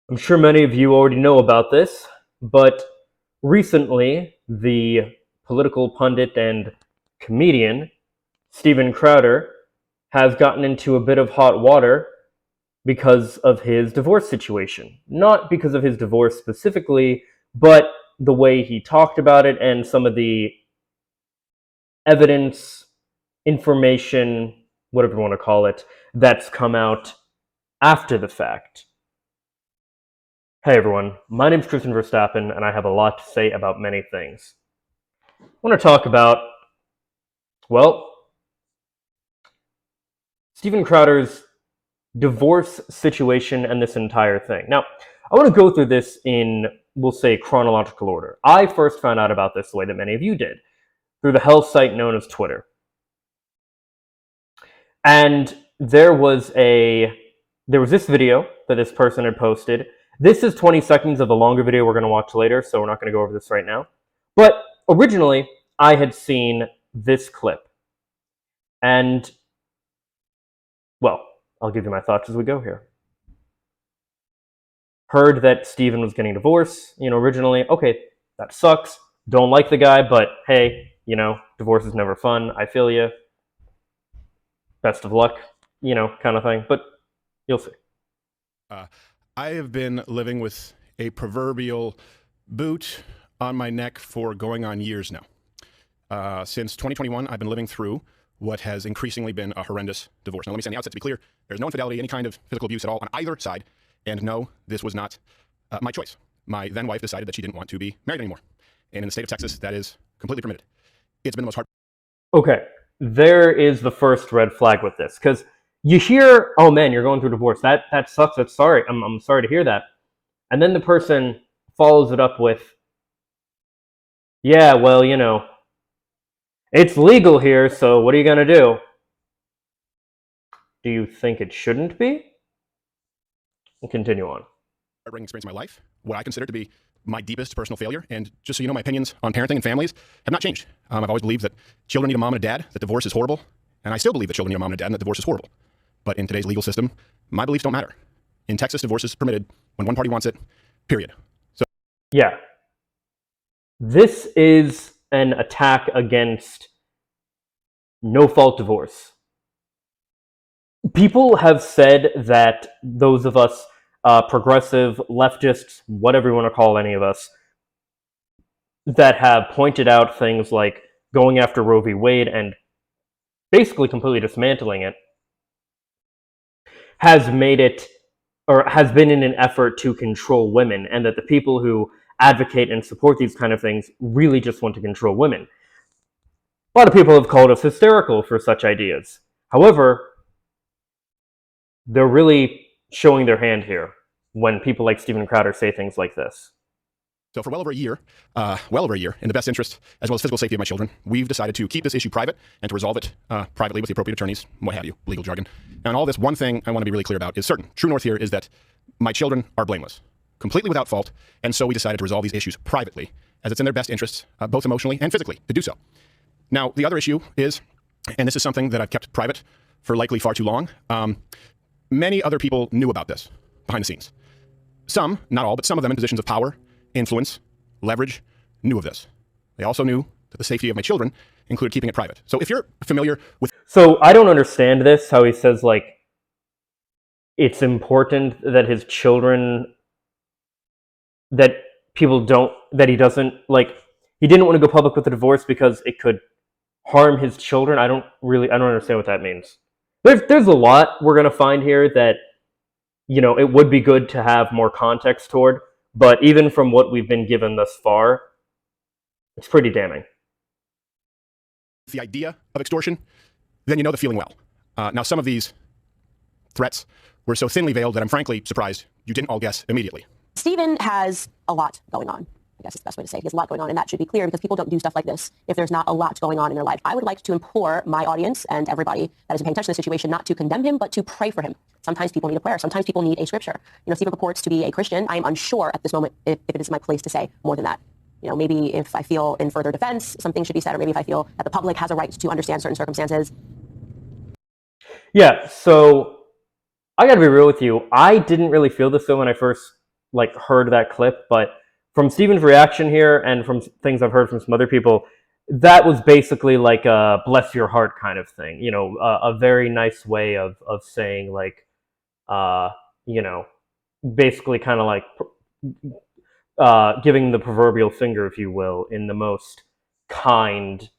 I'm sure many of you already know about this, but recently the political pundit and comedian Steven Crowder has gotten into a bit of hot water because of his divorce situation. Not because of his divorce specifically, but the way he talked about it and some of the evidence, information, whatever you want to call it, that's come out after the fact. Hey everyone, my name is Tristan Verstappen, and I have a lot to say about many things. I want to talk about, well, Steven Crowder's divorce situation and this entire thing. Now, I want to go through this in, we'll say, chronological order. I first found out about this the way that many of you did, through the hell site known as Twitter. And there was this video that this person had posted. This is 20 seconds of the longer video we're going to watch later, so we're not going to go over this right now. But originally, I had seen this clip. And, well, I'll give you my thoughts as we go here. Heard that Steven was getting divorced, originally. Okay, that sucks. Don't like the guy, but hey, divorce is never fun. I feel you. Best of luck, kind of thing. But you'll see. I have been living with a proverbial boot on my neck for going on years now. Since 2021, I've been living through what has increasingly been a horrendous divorce. Now, let me say on the outset, to be clear, there's no infidelity, any kind of physical abuse at all on either side. And no, this was not my choice. My then wife decided that she didn't want to be married anymore. And in the state of Texas, that is completely permitted. It's been the most hard. Okay, there is the first red flag with this, because you hear, oh man, you're going through divorce. That sucks. That's sorry. I'm sorry to hear that. And then the person follows it up with, yeah, well, it's legal here, so what are you going to do? Do you think it shouldn't be? We'll continue on. Heartbreaking experience of my life, what I consider to be my deepest personal failure. And just so you know, my opinions on parenting and families have not changed. I've always believed that children need a mom and a dad, that divorce is horrible. And I still believe that children need a mom and a dad and that divorce is horrible. But in today's legal system, my beliefs don't matter. In Texas, divorce is permitted when one party wants it, period. So, yeah. This is an attack against no-fault divorce. People have said that those of us, progressive, leftists, whatever you want to call any of us, that have pointed out things like going after Roe v. Wade and basically completely dismantling it, has made it, or has been in an effort to control women, and that the people who advocate and support these kind of things really just want to control women. A lot of people have called us hysterical for such ideas. However, they're really showing their hand here when people like Steven Crowder say things like this. So for well over a year, in the best interest as well as physical safety of my children, we've decided to keep this issue private and to resolve it privately with the appropriate attorneys, what have you, legal jargon. And all this, one thing I want to be really clear about is certain. True north here is that my children are blameless, completely without fault, and so we decided to resolve these issues privately, as it's in their best interests, both emotionally and physically, to do so. Now, the other issue is, and this is something that I've kept private for likely far too long, many other people knew about this behind the scenes. Some, not all, but some of them in positions of power, influence, leverage, knew of this. They also knew that the safety of my children included keeping it private. So if you're familiar with... So I don't understand this, how he says, like, it's important that his children, that people don't, that he doesn't, like, he didn't want to go public with the divorce because it could harm his children. I don't understand what that means. There's a lot we're going to find here that, it would be good to have more context toward. But even from what we've been given thus far, it's pretty damning. The idea of extortion, then you know the feeling well. Now, some of these threats were so thinly veiled that I'm frankly surprised you didn't all guess immediately. Steven has a lot going on. I guess it's the best way to say it. He has a lot going on, and that should be clear because people don't do stuff like this if there's not a lot going on in their life. I would like to implore my audience and everybody that is paying attention to this situation not to condemn him, but to pray for him. Sometimes people need a prayer. Sometimes people need a scripture. Steven purports to be a Christian. I am unsure at this moment if it is my place to say more than that. Maybe if I feel in further defense, something should be said, or maybe if I feel that the public has a right to understand certain circumstances. Yeah, so I gotta be real with you. I didn't really feel this way when I first like heard that clip, but from Steven's reaction here and from things I've heard from some other people, that was basically like a bless your heart kind of thing. You know, a very nice way of saying like, uh, you know, basically kind of like giving the proverbial finger, if you will, in the most kind,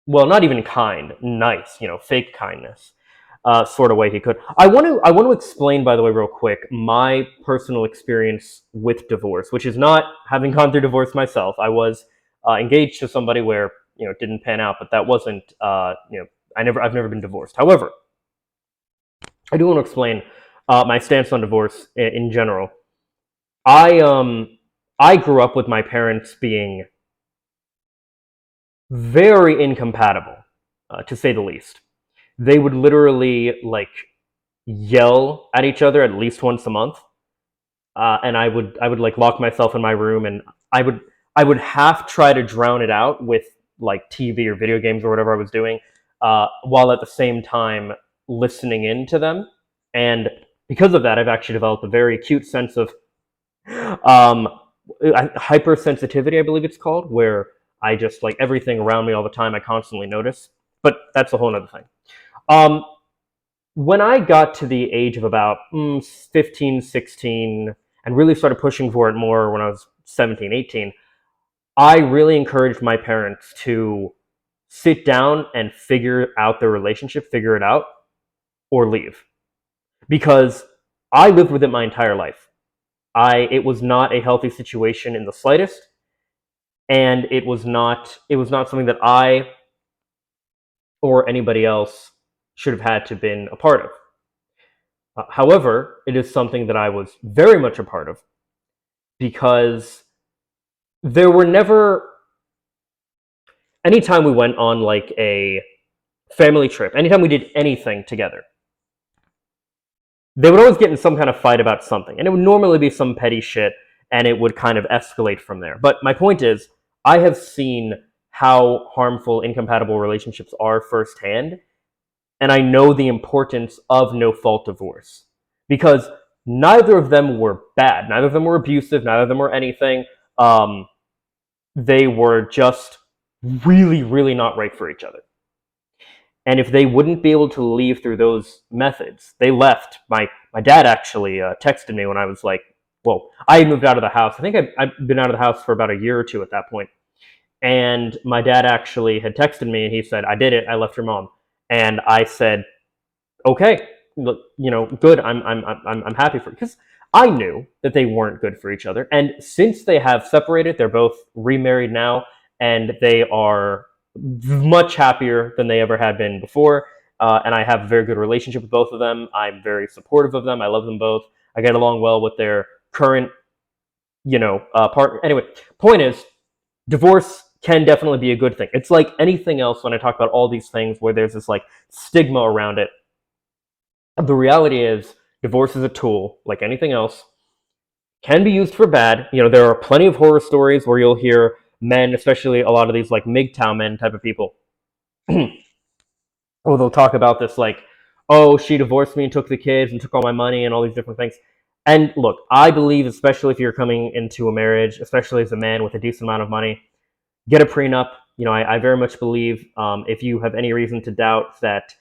well, not even kind, nice, you know, fake kindness sort of way he could. I want to explain, by the way, real quick, my personal experience with divorce, which is not having gone through divorce myself. I was engaged to somebody where, you know, it didn't pan out, but that wasn't, you know, I've never been divorced. However, I do want to explain my stance on divorce in general. I grew up with my parents being very incompatible, to say the least. They would literally like yell at each other at least once a month, and I would like lock myself in my room, and I would half try to drown it out with like TV or video games or whatever I was doing, while at the same time listening in to them. And because of that, I've actually developed a very acute sense of um, hypersensitivity, I believe it's called, where I just like everything around me all the time. I constantly notice, but that's a whole other thing. Um, when I got to the age of about 15, 16, and really started pushing for it more when I was 17, 18, I really encouraged my parents to sit down and figure out their relationship, figure it out, or leave. Because I lived with it my entire life. It was not a healthy situation in the slightest, and it was not something that I or anybody else should have had to been a part of. However, it is something that I was very much a part of because there were never, anytime we went on like a family trip, anytime we did anything together, they would always get in some kind of fight about something. And it would normally be some petty shit, and it would kind of escalate from there. But my point is, I have seen how harmful incompatible relationships are firsthand, and I know the importance of no fault divorce. Because neither of them were bad, neither of them were abusive, neither of them were anything. Um, they were just really, really not right for each other. And if they wouldn't be able to leave through those methods, they left. My dad actually texted me when I was like, well, I had moved out of the house. I think I've been out of the house for about a year or two at that point. And my dad actually had texted me and he said, I did it. I left your mom. And I said, okay, look, you know, good. I'm happy for, because I knew that they weren't good for each other. And since they have separated, they're both remarried now, and they are much happier than they ever had been before. And I have a very good relationship with both of them. I'm very supportive of them. I love them both. I get along well with their current, partner. Anyway, point is, divorce can definitely be a good thing. It's like anything else when I talk about all these things where there's this like stigma around it. The reality is, divorce is a tool, like anything else, can be used for bad. You know, there are plenty of horror stories where you'll hear men, especially a lot of these like MGTOW men type of people, or they'll talk about this like, oh, she divorced me and took the kids and took all my money and all these different things. And look, I believe, especially if you're coming into a marriage, especially as a man with a decent amount of money, get a prenup. You know, I very much believe, if you have any reason to doubt that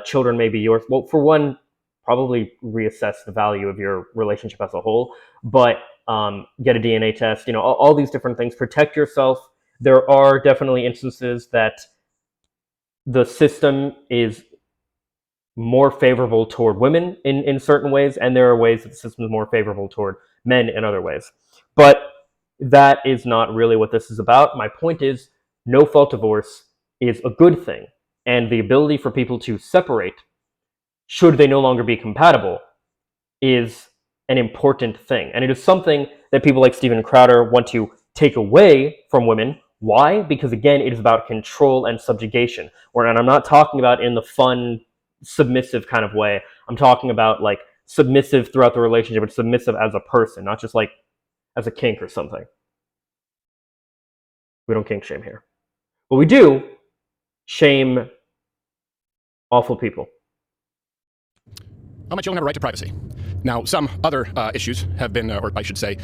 children may be yours, well, for one, probably reassess the value of your relationship as a whole, but get a DNA test, you know, all these different things. Protect yourself. There are definitely instances that the system is more favorable toward women in certain ways, and there are ways that the system is more favorable toward men in other ways. But that is not really what this is about. My point is, no fault divorce is a good thing, and the ability for people to separate, should they no longer be compatible, is an important thing. And it is something that people like Steven Crowder want to take away from women. Why? Because again, it is about control and subjugation. And I'm not talking about in the fun, submissive kind of way. I'm talking about like submissive throughout the relationship, but submissive as a person, not just like as a kink or something. We don't kink shame here. But we do shame awful people. My children have a right to privacy. Now, some other issues have been, or I should say,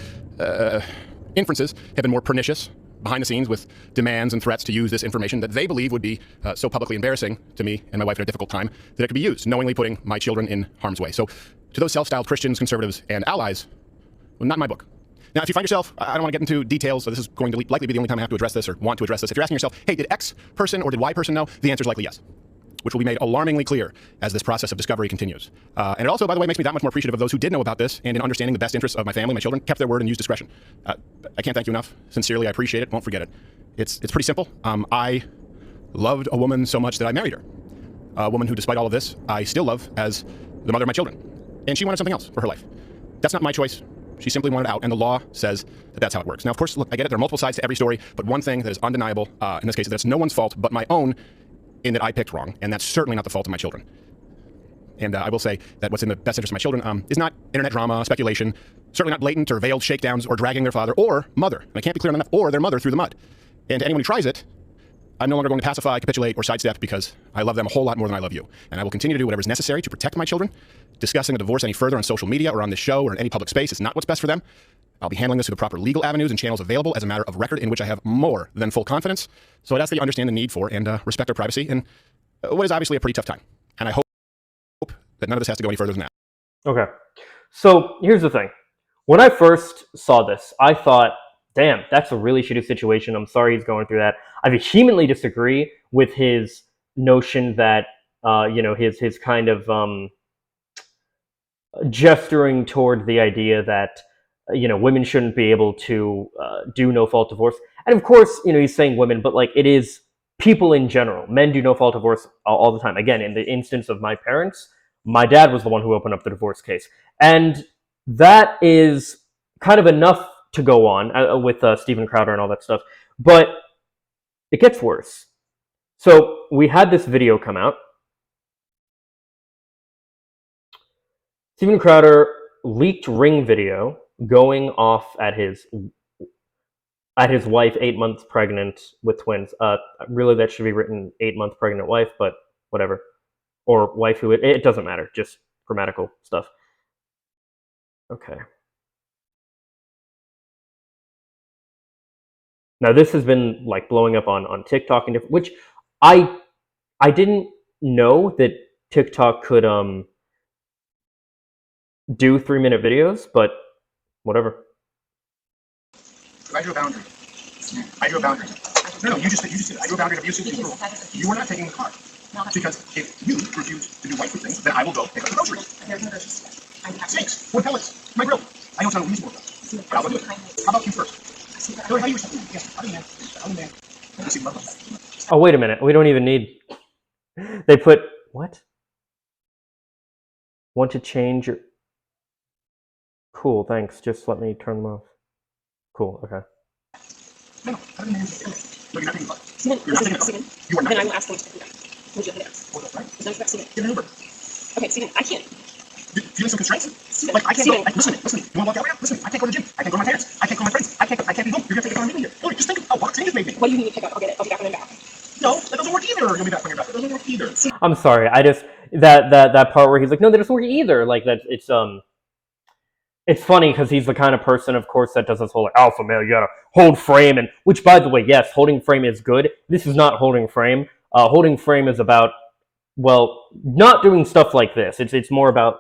inferences have been more pernicious behind the scenes with demands and threats to use this information that they believe would be so publicly embarrassing to me and my wife at a difficult time that it could be used, knowingly putting my children in harm's way. So to those self-styled Christians, conservatives, and allies, well, not in my book. Now, if you find yourself, I don't want to get into details, so this is going to likely be the only time I have to address this or want to address this. If you're asking yourself, hey, did X person or did Y person know? The answer is likely yes, which will be made alarmingly clear as this process of discovery continues. And it also, by the way, makes me that much more appreciative of those who did know about this and in understanding the best interests of my family, my children, kept their word and used discretion. I can't thank you enough. Sincerely, I appreciate it. Won't forget it. It's pretty simple. I loved a woman so much that I married her. A woman who, despite all of this, I still love as the mother of my children. And she wanted something else for her life. That's not my choice. She simply wanted out, and the law says that that's how it works. Now, of course, look, I get it. There are multiple sides to every story, but one thing that is undeniable in this case is that it's no one's fault but my own in that I picked wrong, and that's certainly not the fault of my children. And I will say that what's in the best interest of my children is not internet drama, speculation, certainly not blatant or veiled shakedowns or dragging their father or mother, and I can't be clear enough, or their mother through the mud. And to anyone who tries it, I'm no longer going to pacify, capitulate, or sidestep because I love them a whole lot more than I love you. And I will continue to do whatever is necessary to protect my children. Discussing a divorce any further on social media or on this show or in any public space is not what's best for them. I'll be handling this through the proper legal avenues and channels available as a matter of record in which I have more than full confidence. So I'd ask that you understand the need for and respect our privacy in what is obviously a pretty tough time. And I hope that none of this has to go any further than that. Okay. So here's the thing. When I first saw this, I thought, damn, that's a really shitty situation. I'm sorry he's going through that. I vehemently disagree with his notion that, his kind of gesturing toward the idea that, women shouldn't be able to do no-fault divorce. And of course, he's saying women, but like it is people in general. Men do no-fault divorce all the time. Again, in the instance of my parents, my dad was the one who opened up the divorce case. And that is kind of enough to go on with Steven Crowder and all that stuff. But it gets worse. So we had this video come out. Steven Crowder leaked ring video going off at his wife 8 months pregnant with twins. Really, that should be written 8 month pregnant wife, but whatever. Or wife who, it doesn't matter, just grammatical stuff. Okay. Now this has been like blowing up on TikTok and different, which I didn't know that TikTok could do 3-minute videos, but whatever. I drew a boundary. I drew a boundary. No, you just did. I drew a boundary of abusive and cruel. You are not taking the car. Because if you refuse to do wifely things, then I will go pick up the groceries. There's no groceries. Steaks, wood pellets, my grill. I know it's unreasonable, but I'll go do it. How about you first? How do you respect? Yes, how do you, man? Oh, wait a minute. We don't even need... They put... What? Want to change your... Cool, thanks. Just let me turn them off. Cool, okay. No, how do you manage it? No, you're not taking the car. Steven, You're not taking the car. You are not. Then I will ask them to do that. Would you have hands? Well, that's right. Is that correct, Steven? Get an Uber. Okay, Steven, I can't. You're feeling some constraints? Steven, Like, I can't Steven. go. Like, listen. You want to walk out right now? Listen, I can't go to the gym. I can't go to my parents. I can't go to my friends. I can't be home. You're going to take the car and leave me here. Look, just think of how what changes made me. What do you need to pick up? I'll get it. I'll be back when I'm back. No, that doesn't work either. You'll be back when you're back. That doesn't work either. I'm sorry. I just... That part where he's like, no, that doesn't work either. Like, that it's funny because he's the kind of person, of course, that does this whole like, alpha male, you gotta hold frame, and which, by the way, yes, holding frame is good. This is not holding frame. Holding frame is about, well, not doing stuff like this. It's more about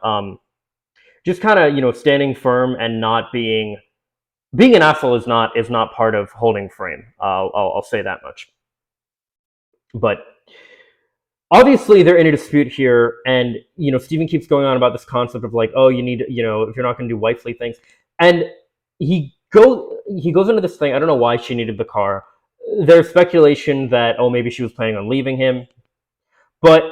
just kind of standing firm and not being an asshole is not part of holding frame. I'll say that much. But obviously, they're in a dispute here, and Steven keeps going on about this concept of like, oh, you need, if you're not going to do wifely things, and he goes into this thing. I don't know why she needed the car. There's speculation that maybe she was planning on leaving him, but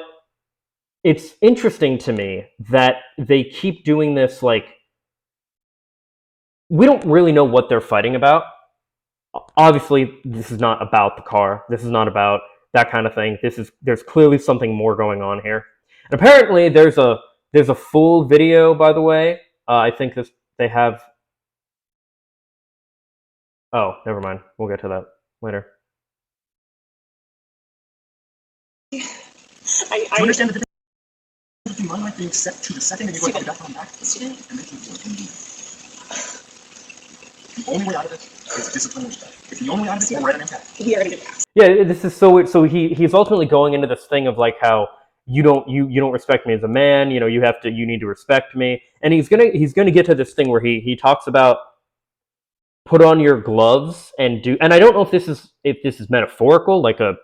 it's interesting to me that they keep doing this. Like, we don't really know what they're fighting about. Obviously, this is not about the car. This is not about that kind of thing. There's clearly something more going on here. And apparently there's a full video, by the way. I think they have... Oh, never mind. We'll get to that later. Do you understand the difference between you mind like being set to the second and you're going to come back? Steven. And then you the only way out of it is discipline and respect. If the only way out of it is right on impact. We are going to get past. Yeah, this is so weird. So he's ultimately going into this thing of like how you don't respect me as a man. You know, you need to respect me. And he's gonna get to this thing where he talks about put on your gloves and do. And I don't know if this is metaphorical, like a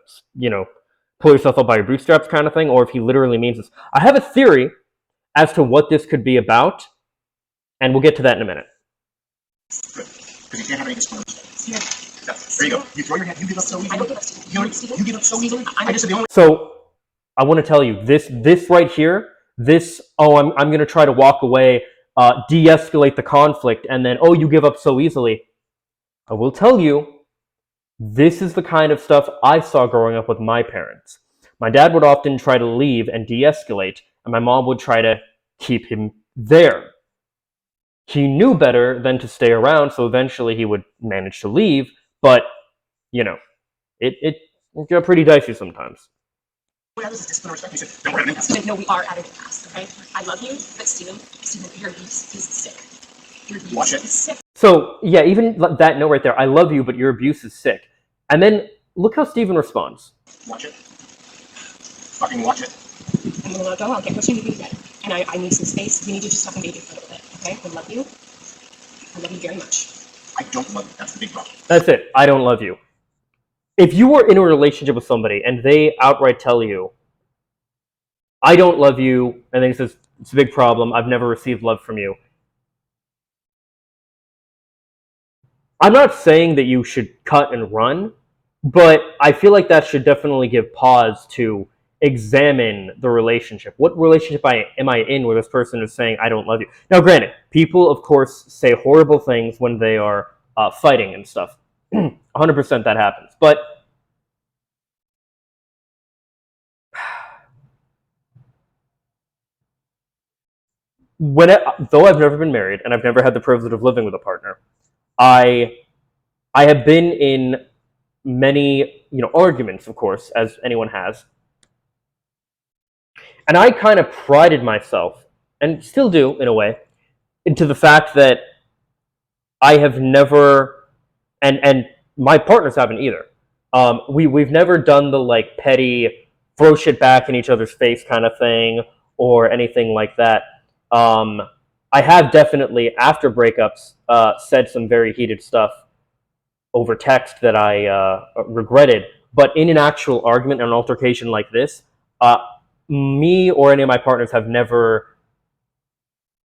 pull yourself up by your bootstraps kind of thing, or if he literally means this. I have a theory as to what this could be about, and we'll get to that in a minute. Good. Because you can't have any disclosures. Yeah. There you go. You throw your hand. You give up so easily. I don't give up. You give up so easily. I just said the only. So I want to tell you this right here. I'm going to try to walk away, de-escalate the conflict, and then you give up so easily. I will tell you, this is the kind of stuff I saw growing up with my parents. My dad would often try to leave and de-escalate, and my mom would try to keep him there. He knew better than to stay around, so eventually he would manage to leave, but, it got pretty dicey sometimes. Steven, no, we are at an impasse, okay? I love you, but Steven, your abuse is sick. Watch it. Is sick. So, yeah, even that note right there, I love you, but your abuse is sick. And then, look how Steven responds. Watch it. Fucking watch it. I'm gonna go, I'll get what you need to get. And I need some space. We need to just talk and baby for a little bit, okay? I love you. I love you very much. I don't love you. That's the big problem. That's it. I don't love you. If you were in a relationship with somebody and they outright tell you, I don't love you, and then he says, it's a big problem, I've never received love from you. I'm not saying that you should cut and run, but I feel like that should definitely give pause to examine the relationship. What relationship am I in where this person is saying, I don't love you? Now, granted, people, of course, say horrible things when they are fighting and stuff. 100% that happens. But though I've never been married and I've never had the privilege of living with a partner, I have been in many, arguments, of course, as anyone has. And I kind of prided myself, and still do in a way, into the fact that I have never, and my partners haven't either. We've never done the petty throw shit back in each other's face kind of thing or anything like that. I have definitely, after breakups, said some very heated stuff over text that I regretted. But in an actual argument, an altercation like this, me or any of my partners have never,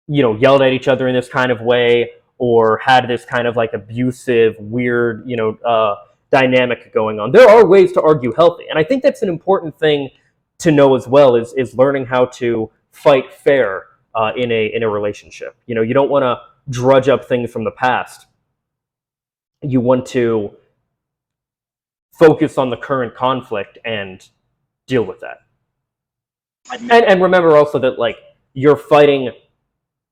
yelled at each other in this kind of way or had this kind of abusive, weird, dynamic going on. There are ways to argue healthy. And I think that's an important thing to know as well is learning how to fight fair in a relationship. You don't want to drudge up things from the past. You want to focus on the current conflict and deal with that. And remember also that you're fighting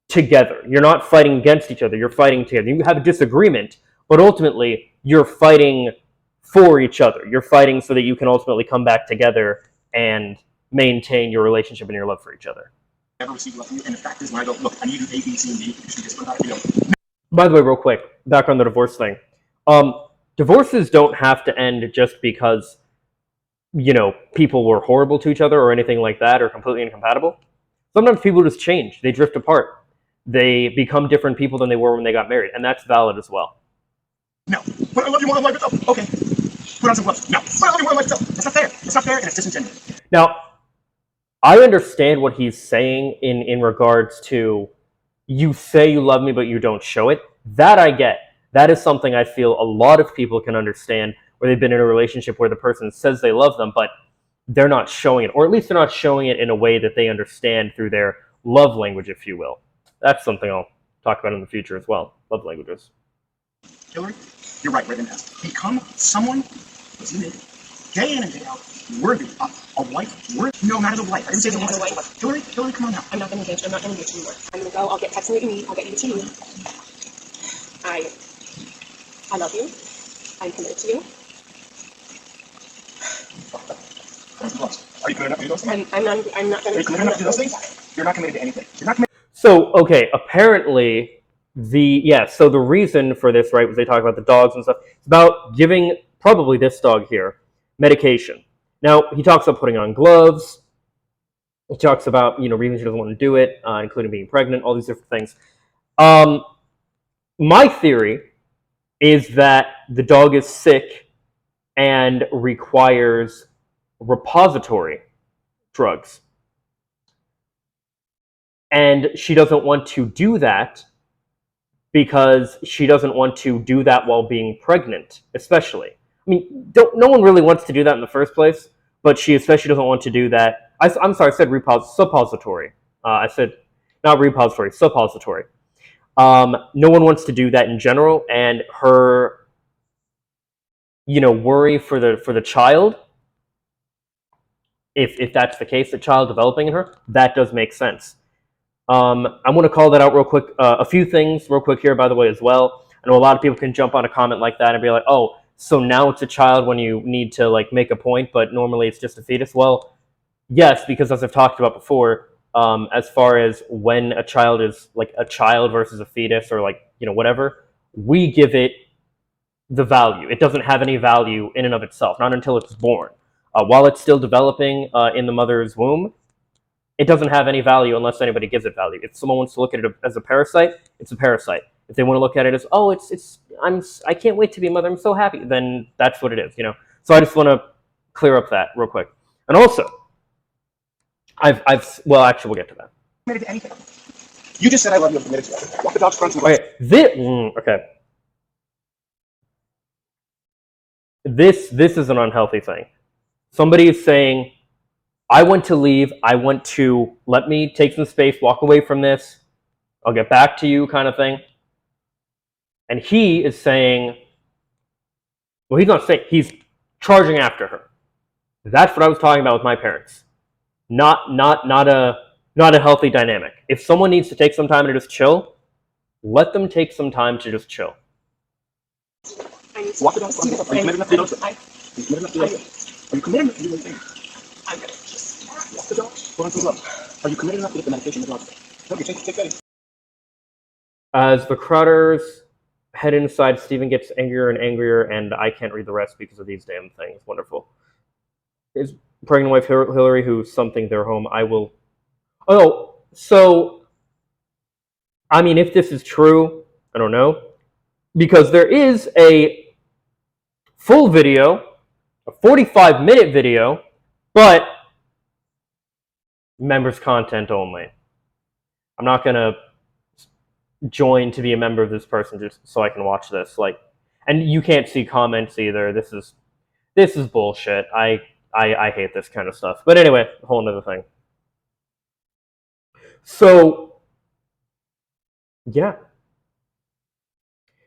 together. You're not fighting against each other. You're fighting together. You have a disagreement, but ultimately you're fighting for each other. You're fighting so that you can ultimately come back together and maintain your relationship and your love for each other. Never received love from you, and the fact is, when I go, look, I need to do A, B, C, and D. You should just By the way, real quick, back on the divorce thing. Divorces don't have to end just because people were horrible to each other or anything like that or completely incompatible. Sometimes people just change. They drift apart. They become different people than they were when they got married, and that's valid as well. No, but I love you more than life itself. Okay, put on some gloves. No, but I love you more than life itself. It's not fair. It's not fair, and it's disingenuous. Now, I understand what he's saying in regards to you say you love me, but you don't show it. That I get. That is something I feel a lot of people can understand where they've been in a relationship where the person says they love them, but they're not showing it, or at least they're not showing it in a way that they understand through their love language, if you will. That's something I'll talk about in the future as well, love languages. Hillary, you're right in that. Become someone that's you day in and day out, worthy, a wife, worthy, no matter the wife. I didn't say the wife. Hillary, come on now. I'm not going to bitch. I'm not going to bitch anymore. I'm going to go. I'll get text me what you need. I'll get you what you need. I love you. I'm committed to you. Are you committed enough to do those things? I'm not going to. Are you committed enough to do those things? You're not committed to anything. You're not committed. So, okay, apparently so the reason for this, right, was they talk about the dogs and stuff. It's about giving probably this dog here medication. Now, he talks about putting on gloves. He talks about, reasons he doesn't want to do it, including being pregnant, all these different things. My theory is that the dog is sick and requires repository drugs. And she doesn't want to do that because she doesn't want to do that while being pregnant, especially. I mean, no one really wants to do that in the first place, but she especially doesn't want to do that. I'm sorry, I said suppository. I said not repository, suppository. No one wants to do that in general, and her, worry for the child, if that's the case, the child developing in her, that does make sense. I'm going to call that out real quick. A few things real quick here, by the way, as well. I know a lot of people can jump on a comment like that and be like, oh, so now it's a child when you need to make a point, but normally it's just a fetus. Well, yes, because as I've talked about before, as far as when a child is a child versus a fetus or whatever, we give it the value. It doesn't have any value in and of itself, not until it's born. While it's still developing in the mother's womb, it doesn't have any value unless anybody gives it value. If someone wants to look at it as a parasite, it's a parasite. If they want to look at it as, oh, I can't wait to be a mother, I'm so happy, then that's what it is, So I just want to clear up that real quick. And also, actually, we'll get to that. Committed to anything. You just said I love you. I'm committed to it. Walk the dog's front. Okay, This is an unhealthy thing. Somebody is saying, I want to leave. I want to let me take some space, walk away from this. I'll get back to you kind of thing. And he is saying, well, he's not saying, he's charging after her. That's what I was talking about with my parents. Not a healthy dynamic. If someone needs to take some time to just chill, let them take some time to just chill. Walk the dog. Are you committed enough to do those? Are you committed enough to do those? Are you committed enough to do those things? I'm gonna just walk the dog. Put on some gloves. Are you committed enough to get the medication in the dog? Okay, take that in. As the Crouters head inside, Stephen gets angrier and angrier, and I can't read the rest because of these damn things. Wonderful. His pregnant wife Hillary, who's something their home, I will... Oh, so... I mean, if this is true, I don't know. Because there is a full video, a 45-minute video, but members content only. I'm not going to join to be a member of this person just so I can watch this. And you can't see comments either. This is bullshit. I hate this kind of stuff. But anyway, a whole nother thing. So, yeah.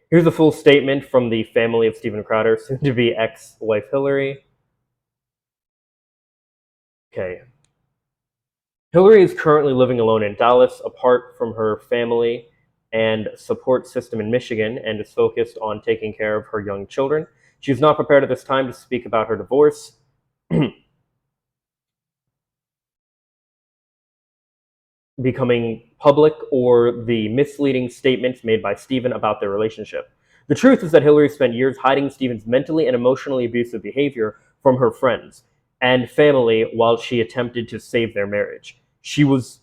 Here's a full statement from the family of Stephen Crowder, soon-to-be ex-wife Hillary. Okay. Hillary is currently living alone in Dallas, apart from her family and support system in Michigan, and is focused on taking care of her young children. She is not prepared at this time to speak about her divorce. Becoming public or the misleading statements made by Stephen about their relationship. The truth is that Hillary spent years hiding Stephen's mentally and emotionally abusive behavior from her friends and family while she attempted to save their marriage. She was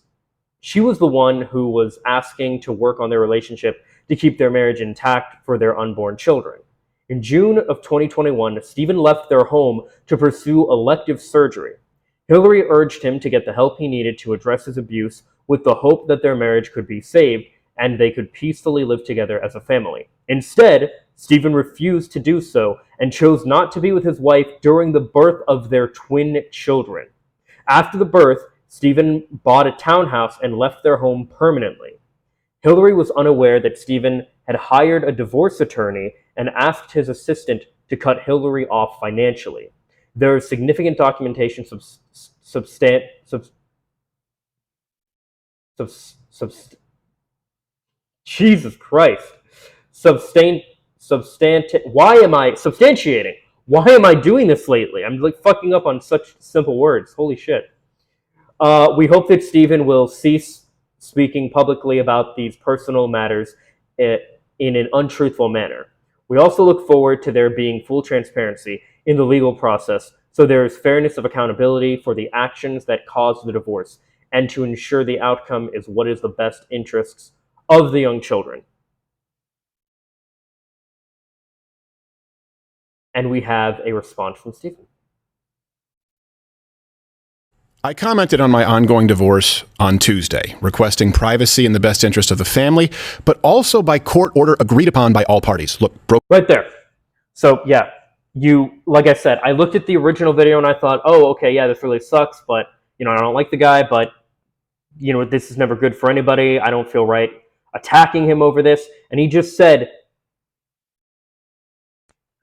the one who was asking to work on their relationship to keep their marriage intact for their unborn children. In June of 2021, Stephen left their home to pursue elective surgery. Hillary urged him to get the help he needed to address his abuse with the hope that their marriage could be saved and they could peacefully live together as a family. Instead, Stephen refused to do so and chose not to be with his wife during the birth of their twin children. After the birth, Stephen bought a townhouse and left their home permanently. Hillary was unaware that Stephen had hired a divorce attorney and asked his assistant to cut Hillary off financially. There is significant documentation Jesus Christ. Substantiating. Why am I doing this lately? I'm fucking up on such simple words. Holy shit. We hope that Stephen will cease speaking publicly about these personal matters in an untruthful manner. We also look forward to there being full transparency in the legal process so there is fairness of accountability for the actions that caused the divorce and to ensure the outcome is what is the best interests of the young children. And we have a response from Stephen. I commented on my ongoing divorce on Tuesday, requesting privacy in the best interest of the family, but also by court order agreed upon by all parties. Look, right there. So yeah, like I said, I looked at the original video and I thought, oh, okay, yeah, this really sucks, but I don't like the guy, but this is never good for anybody. I don't feel right attacking him over this. And he just said,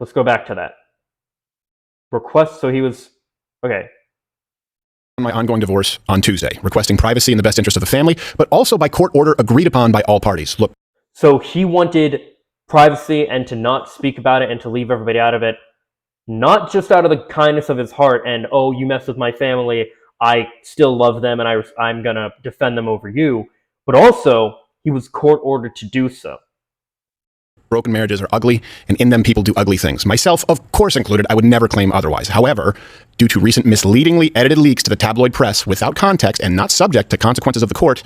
let's go back to that. Request, so he was, okay. My ongoing divorce on Tuesday, requesting privacy in the best interest of the family, but also by court order agreed upon by all parties. Look. So he wanted privacy and to not speak about it and to leave everybody out of it, not just out of the kindness of his heart and, oh, you mess with my family, I still love them and I'm going to defend them over you, but also he was court ordered to do so. Broken marriages are ugly, and in them people do ugly things. Myself, of course included, I would never claim otherwise. However, due to recent misleadingly edited leaks to the tabloid press without context and not subject to consequences of the court,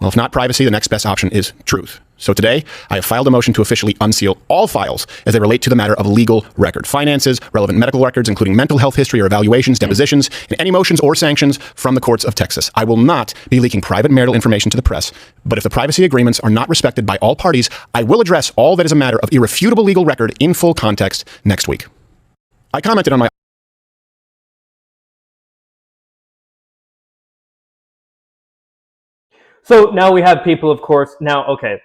well, if not privacy, the next best option is truth. So today, I have filed a motion to officially unseal all files as they relate to the matter of legal record. Finances, relevant medical records, including mental health history or evaluations, depositions, and any motions or sanctions from the courts of Texas. I will not be leaking private marital information to the press, but if the privacy agreements are not respected by all parties, I will address all that is a matter of irrefutable legal record in full context next week. I commented on my So now we have people, of course, now, okay,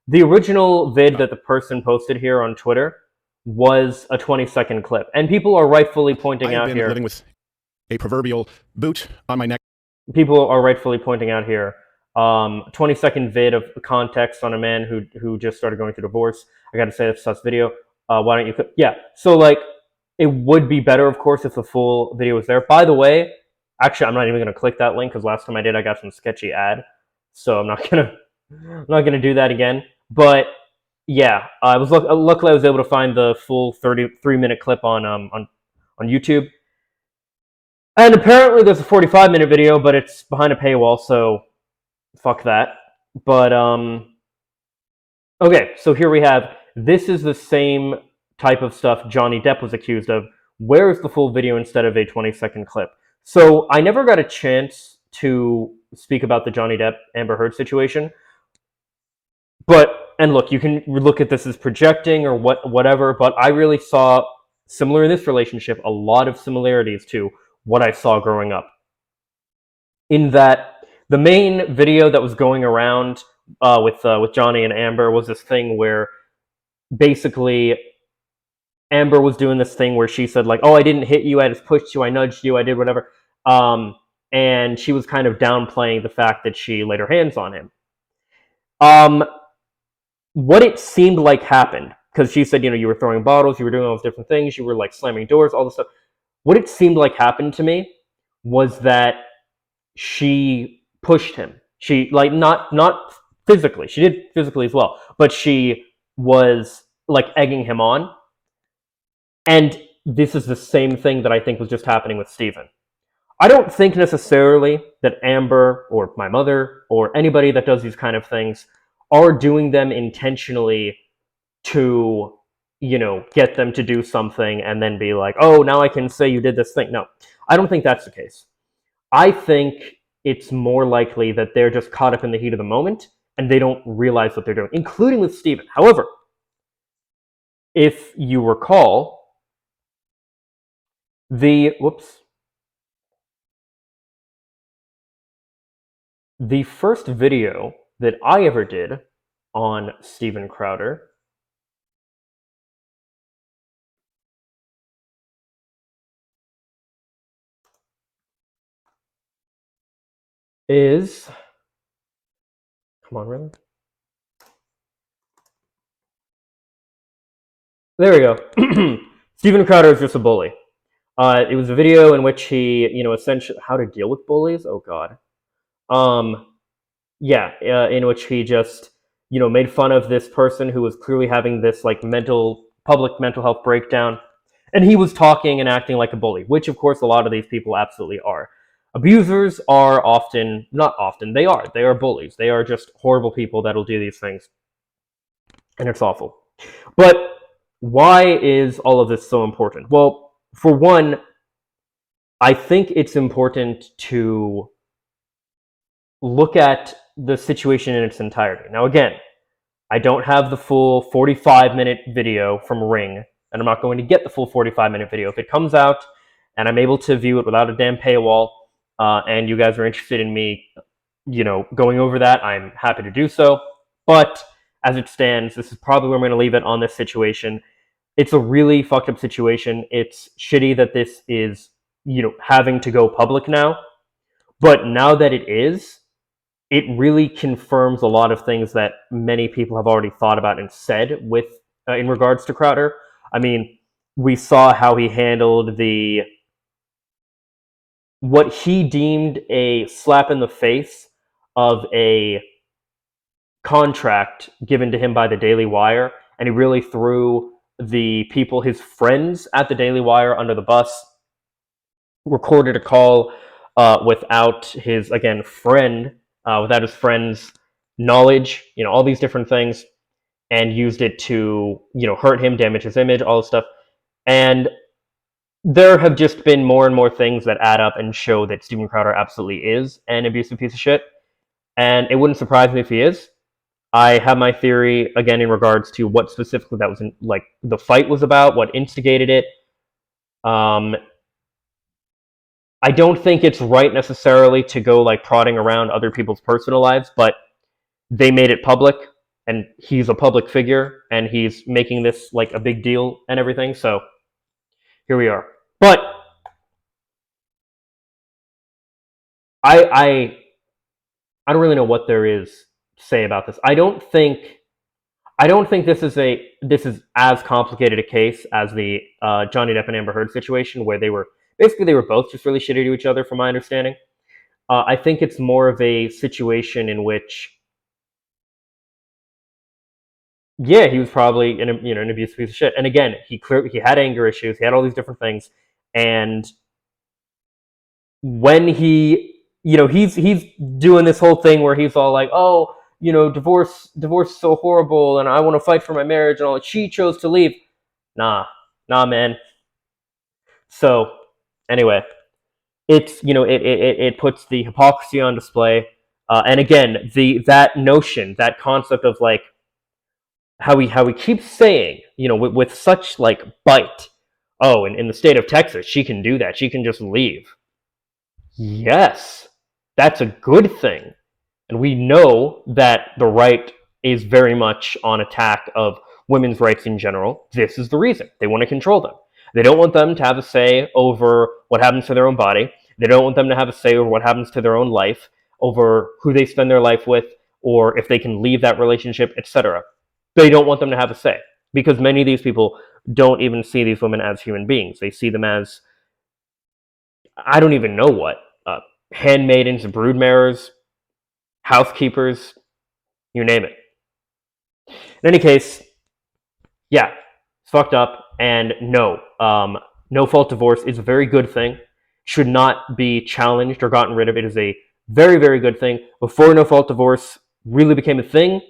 the original vid that the person posted here on Twitter was a 20-second clip, and people are rightfully pointing out here. Living with a proverbial boot on my neck. People are rightfully pointing out here 20-second vid of context on a man who just started going through divorce. I got to say, that's sus video. Why don't you? Yeah. So like, it would be better, of course, if the full video was there. By the way, actually, I'm not even going to click that link because last time I did, I got some sketchy ad. So I'm not gonna do that again. But yeah, luckily I was able to find the full 33-minute clip on YouTube. And apparently there's a 45-minute video, but it's behind a paywall, so fuck that. But okay, so here we have, this is the same type of stuff Johnny Depp was accused of. Where is the full video instead of a 20-second clip? So I never got a chance to speak about the Johnny Depp Amber Heard situation, and look, you can look at this as projecting or whatever, but I really saw, similar in this relationship, a lot of similarities to what I saw growing up. In that, the main video that was going around with Johnny and Amber was this thing where basically Amber was doing this thing where she said like, oh, I didn't hit you, I just pushed you, I nudged you, I did whatever. And she was kind of downplaying the fact that she laid her hands on him. What it seemed like happened, because she said, you were throwing bottles, you were doing all those different things, you were like slamming doors, all this stuff. What it seemed like happened to me was that she pushed him. She, like, not physically, she did physically as well, but she was like egging him on. And this is the same thing that I think was just happening with Stephen. I don't think necessarily that Amber or my mother or anybody that does these kind of things are doing them intentionally to, get them to do something and then be like, oh, now I can say you did this thing. No, I don't think that's the case. I think it's more likely that they're just caught up in the heat of the moment and they don't realize what they're doing, including with Stephen. However, if you recall, the first video that I ever did on Steven Crowder is, come on, really? There we go. Steven Crowder is just a bully. It was a video in which he, essentially how to deal with bullies. Oh God. Yeah, in which he just, made fun of this person who was clearly having this like public mental health breakdown, and he was talking and acting like a bully, which of course a lot of these people absolutely are. Abusers are often, not often, they are bullies. They are just horrible people that'll do these things, and it's awful. But why is all of this so important? Well, for one, I think it's important to look at the situation in its entirety. Now, again, I don't have the full 45-minute video from Ring, and I'm not going to get the full 45-minute video. If it comes out and I'm able to view it without a damn paywall, and you guys are interested in me, going over that, I'm happy to do so. But as it stands, this is probably where I'm going to leave it on this situation. It's a really fucked up situation. It's shitty that this is, having to go public now. But now that it is, it really confirms a lot of things that many people have already thought about and said with in regards to Crowder. I mean, we saw how he handled what he deemed a slap in the face of a contract given to him by the Daily Wire, and he really threw the people, his friends at the Daily Wire, under the bus. Recorded a call without his, again, friend, without his friend's knowledge, all these different things, and used it to, hurt him, damage his image, all this stuff. And there have just been more and more things that add up and show that Steven Crowder absolutely is an abusive piece of shit. And it wouldn't surprise me if he is. I have my theory, again, in regards to what specifically that was the fight was about, what instigated it. I don't think it's right necessarily to go like prodding around other people's personal lives, but they made it public, and he's a public figure, and he's making this like a big deal and everything. So here we are. But I don't really know what there is to say about this. I don't think this is as complicated a case as the Johnny Depp and Amber Heard situation, where they were both just really shitty to each other, from my understanding. I think it's more of a situation in which, yeah, he was probably an abusive piece of shit. And again, he had anger issues, he had all these different things, and when he's doing this whole thing where he's all like, oh, divorce is so horrible, and I want to fight for my marriage, and all that. She chose to leave. Nah, man. So anyway, it's it puts the hypocrisy on display, and again, that concept of like how he keeps saying, with such like bite, oh, in the state of Texas, she can do that. She can just leave. Yes, that's a good thing. And we know that the right is very much on attack of women's rights in general. This is the reason. They want to control them. They don't want them to have a say over what happens to their own body. They don't want them to have a say over what happens to their own life, over who they spend their life with, or if they can leave that relationship, etc. They don't want them to have a say, because many of these people don't even see these women as human beings. They see them as, I don't even know what, handmaidens, broodmares, housekeepers, you name it. In any case, yeah, it's fucked up, and no fault divorce is a very good thing. Should not be challenged or gotten rid of. It is a very, very good thing. Before no fault divorce really became a thing,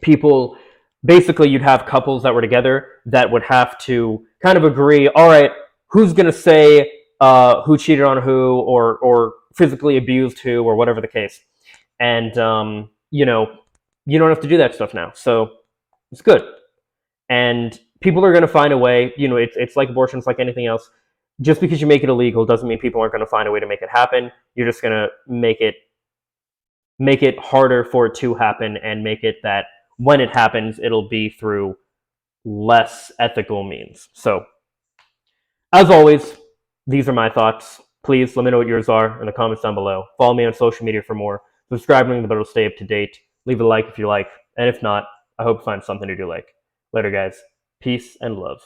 people, basically, you'd have couples that were together that would have to kind of agree, all right, who's going to say who cheated on who, or physically abused who, or whatever the case. And you don't have to do that stuff now, so it's good. And people are going to find a way. It's like abortion, it's like anything else. Just because you make it illegal doesn't mean people aren't going to find a way to make it happen. You're just going to make it harder for it to happen, and make it that when it happens, it'll be through less ethical means. So, as always, these are my thoughts. Please let me know what yours are in the comments down below. Follow me on social media for more. Subscribe, ring the bell to stay up to date. Leave a like if you like. And if not, I hope you find something to do like. Later, guys. Peace and love.